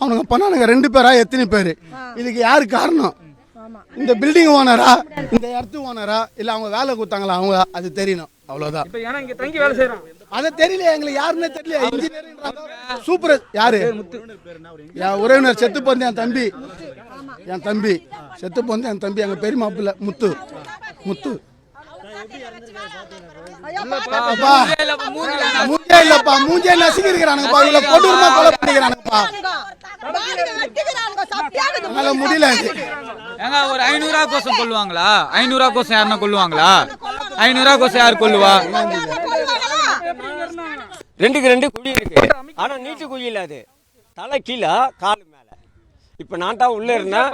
அவனுங்க பண்ணானுங்க 2 பேரா எத்தனை பேர்? இதுக்கு யாரு காரணம்? இந்த பில்டிங் ஓனரா, இந்த இடத்து ஓனரா, இல்லை அவங்க வேலை கொடுத்தாங்களா? அவங்க அது தெரியணும், அவ்வளோதான். அதை தெரியல எங்களுக்கு, யாருன்னே தெரியல. Engineering super. யாரு? என் உறவினர் செத்து போந்து என் தம்பி செத்து போந்து என் தம்பி, எங்க பெரிய மாப்பிள்ள முத்து. மூஞ்சே நசுக்கிருக்கிறானுங்கப்பா, இவ்வளோ கொடூரமா கொலை பண்ணிக்கிறானுங்கப்பா. அதனால முடியல. ஏங்க ஒரு 500 ரூபா கோசம் கொள்ளுவாங்களா? 500 ரூபா கோசம் யாருன்னா கொள்ளுவாங்களா? 500 ரூபா கோசம் யார் கொள்ளுவா? 2க்கு 2 குழி இருக்கு, ஆனா நீட்டு குழி இல்ல, அது தலை கீழே காலு மேல. இப்ப நான் தான் உள்ள இருந்தேன்,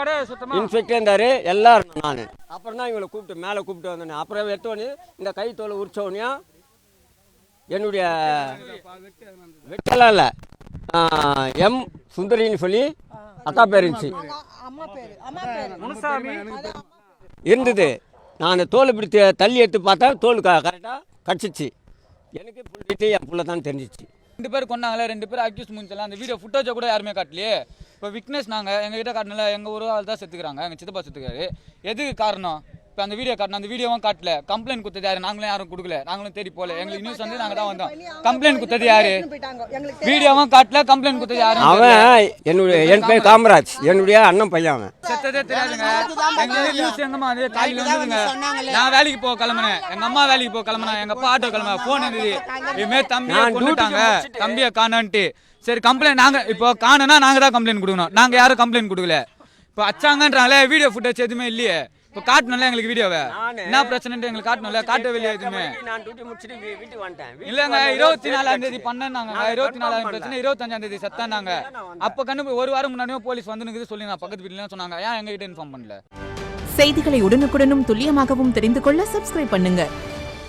இன்ஸ்பெக்டர் இருந்தாரு, எல்லாம் இருந்தேன் நான். அப்புறம் தான் இவங்களை கூப்பிட்டு மேலே கூப்பிட்டு வந்தேன். அப்புறம் எடுத்தோடனே இந்த கை தோலை உரிச்சோடனே என்னுடைய வெட்டலாம் இல்லை, எம் சுந்தரின்னு சொல்லி அக்கா பேர் இருந்தது. நான் தோல் பிடித்து தள்ளி எடுத்து பார்த்தா தோல் கரெக்டாக கடிச்சிச்சு. எனக்கு புள்ளிட்டு என் புள்ள தான் தெரிஞ்சிச்சு. 2 பேர் கொண்டாங்களே, 2 பேர் அக்யூஸ் முடிஞ்சலாம். அந்த வீடியோ ஃபுட்டேஜை கூட யாருமே காட்டலையே. இப்போ விக்னஸ் நாங்கள் எங்ககிட்ட காட்டினால எங்கள் ஒரு ஆள் தான் செத்துக்கிறாங்க, எங்கள் சித்தப்பா செத்துக்காரு. எதுக்கு காரணம்? இப்போ அந்த வீடியோ காட்டணும், அந்த வீடியோவும் காட்டல. கம்ப்ளைண்ட் கொடுத்தது யாரு? நாங்களும் யாரும் கொடுக்கல, நாங்களும் தேடி போல. எங்களுக்கு நியூஸ் வந்து நாங்கள் தான் வந்தோம். கம்ப்ளைண்ட் கொடுத்தது யாரு? வீடியோவும் காட்டல, கம்ப்ளைண்ட் கொடுத்தது யாரு? அவன் என் பேர் காமராஜ், என்னுடைய அண்ணன் பையன். அவன் செத்ததே தெரியாதுங்க. எங்களுக்கு நியூஸ் எங்கம்மா அது காலையில் வந்துதுங்க. நான் வேலைக்கு போக கிளம்புனேன், எங்கள் அம்மா வேலைக்கு போக கிளம்புனா, எங்கள் அப்பா ஆட்டோ கிளம்ப ஃபோன் இருந்தது, இதுமாரி தம்பியை கொண்டுட்டாங்க, தம்பியை காணான்ட்டு. சரி கம்ப்ளைண்ட் நாங்கள் இப்போ காணுன்னா நாங்கள் தான் கம்ப்ளைண்ட் கொடுக்கணும். நாங்கள் யாரும் கம்ப்ளைண்ட் கொடுக்கல. இப்போ அச்சாங்கன்றாங்களே, வீடியோ ஃபுட்டேஜ் எதுவுமே இல்லையே. இப்போ காட்டணும்ல எங்களுக்கு வீடியோவை, என்ன பிரச்சனைட்டு எங்களுக்கு காட்டணும்ல, காட்டவே இல்லையா எதுவுமே? இல்லைங்க, 24ஆம் தேதி பண்ணாங்க, 24ஆம் பிரச்சனை 25ஆம் தேதி செத்தானாங்க. அப்போ கண்டு 1 வாரம் முன்னாடியே போலீஸ் வந்து சொல்லி நான் பக்கத்து வீட்டுல சொன்னாங்க. ஏன் எங்ககிட்ட இன்ஃபார்ம் பண்ணல? செய்திகளை உடனுக்குடனும் துல்லியமாகவும் தெரிந்து கொள்ள சப்ஸ்கிரைப் பண்ணுங்க.